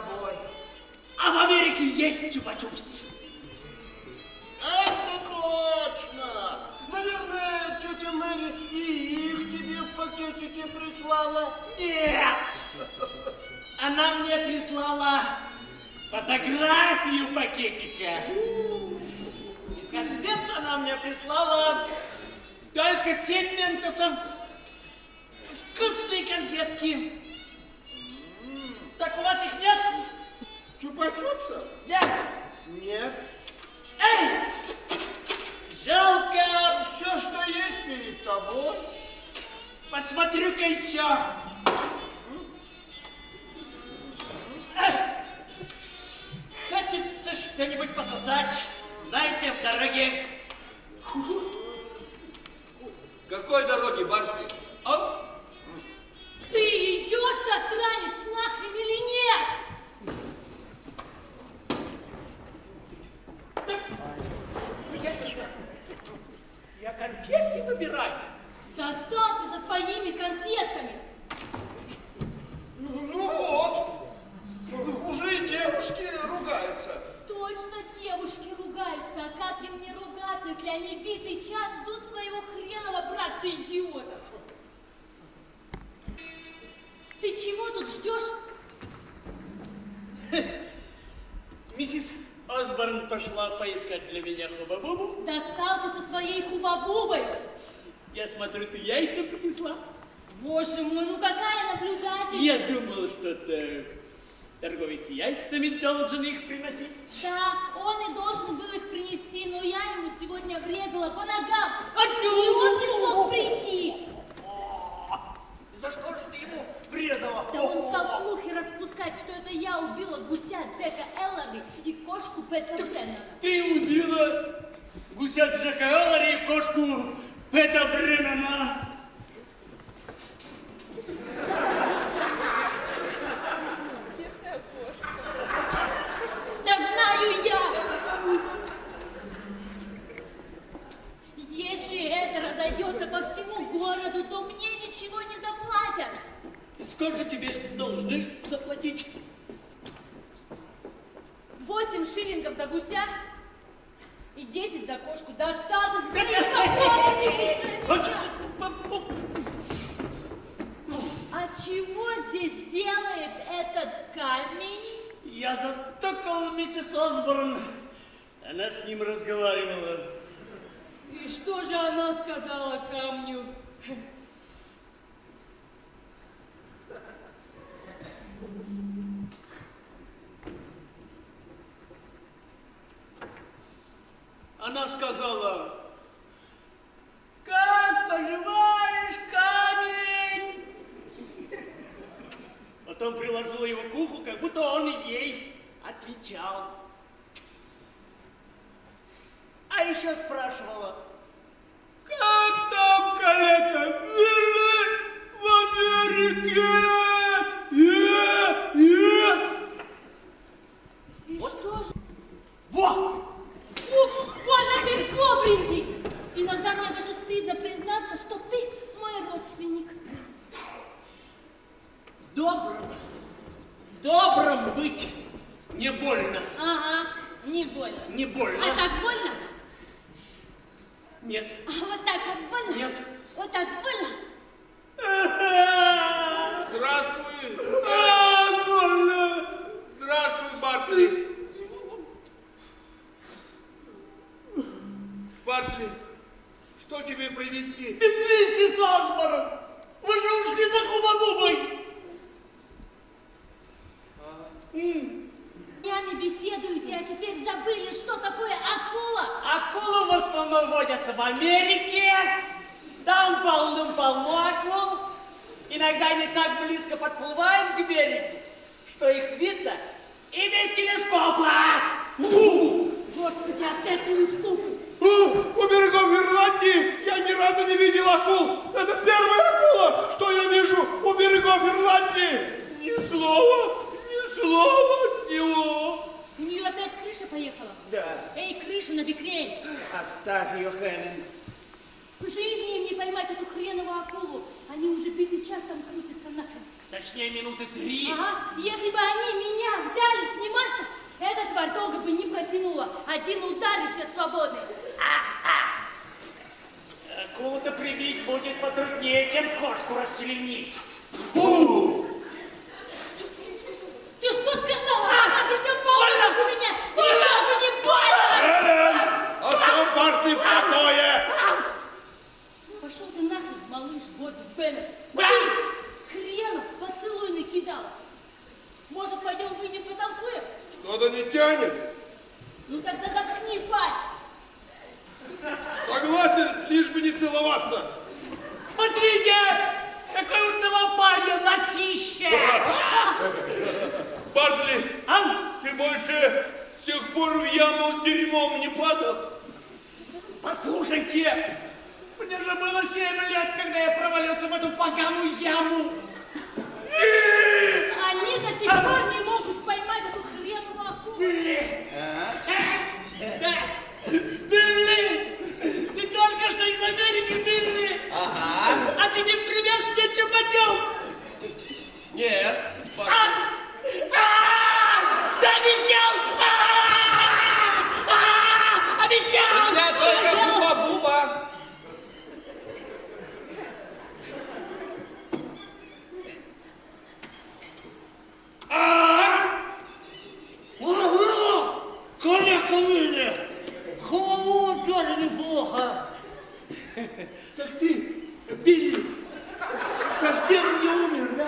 тобой. А в Америке есть чупа-чупс? Это точно! Наверное, тетя Мэри и их тебе в пакетике прислала. Нет! Она мне прислала фотографию пакетика. Из конфет она мне прислала только 7 ментосов. Вкусные конфетки. Так у вас их нет? Чупа-чупсов? Нет. Нет. Эй! Жалко. Все, что есть перед тобой. Посмотрю-ка еще. Хочется что-нибудь пососать. Знаете, в дороге. Какой дороги, Бартли? А? Ты идешь, засранец, нахрен или нет? Я конфетки выбираю. Достал ты со своими конфетками. Ну вот. Уже и девушки ругаются. Точно девушки ругаются, а как им не ругаться, если они битый час ждут своего хренового братца-идиота? Ты чего тут ждешь? Миссис Осборн пошла поискать для меня хуба-бубу. Достал ты со своей хубабубой. Я смотрю, ты яйца принесла. Боже мой, ну какая наблюдательница. Я думал, что ты торговец яйцами должен их приносить. Да, он и должен был их принести, но я ему сегодня врезала по ногам. А И он не смог прийти. За что же ты ему врезала? Да он стал слухи распускать, что это я убила гуся Джека Эллари и кошку Пэта Бреннана. Ты убила гуся Джека Эллари и кошку Пэта Бреннана. Да знаю я! Если это разойдется по всему городу, то мне ничего не заплатят. Сколько тебе должны заплатить? 8 шиллингов за гуся и 10 за кошку. Достаточно за своими вопросами. А чего здесь делает этот камень? Я застукал миссис Осборн. Она с ним разговаривала. И что же она сказала камню? Она сказала: как поживаешь, камень? Потом приложила его к уху, как будто он ей отвечал. А еще спрашивала: как там калека Билли в Америке? И Вот. что же? Во! Фу, больно ты добренький. Иногда мне даже стыдно признаться, что ты мой родственник. Добрым быть не больно. Ага, не больно. Не больно. А так больно? Нет. А вот так вот больно? Нет. Вот так больно? Здравствуй. Больно. Здравствуй, Бартли. Бартли, что тебе принести? Миссис Осборн, вы же ушли за хуба-бубой. Днями беседуете, а теперь забыли, что такое акула. Акулы в основном водятся в Америке. Там полным-полно акул. Иногда они так близко подплывают к берегу, что их видно и без телескопа. Господи, опять телескоп. У берегов Ирландии я ни разу не видел акул. Это первая акула, что я вижу у берегов Ирландии. Ни слова от него. У нее опять крыша поехала. Да. Эй, крыша на бикрень. Оставь ее, Хелен. В жизни им не поймать эту хреновую акулу. Они уже битый час там крутятся нахрен. Точнее, минуты 3. Ага, если бы они меня взяли сниматься, эта тварь долго бы не протянула. Один удар и все свободны. Акулу-то прибить будет потруднее, чем кошку расчленить. Ты что сказала? Противоположно же меня! Еще бы не больно! Элен, оставь Бартли в покое! Пошел ты нахрен, малыш Бобби Беннет. Ты хрена поцелуй накидала. Может, пойдем выйдем потолкуем? Что-то не тянет. Ну тогда заткни пасть. Согласен, лишь бы не целоваться. Смотрите, какой у этого парня носище! Бартли, А? ты больше с тех пор в яму с дерьмом не падал? Послушайте, мне же было 7 лет, когда я провалился в эту поганую яму. Они до сих пор не могут поймать эту хреновую акулу. Билли! Ты только что из Америки, Билли! Ага. А ты не привез мне чупа-чуп! Нет, Бартли. Ты обещал! Обещал! Я только Обещал! буба-буба. Коляка Вилли! Голову тоже неплохо. Так ты, Билли, совсем не умер, да?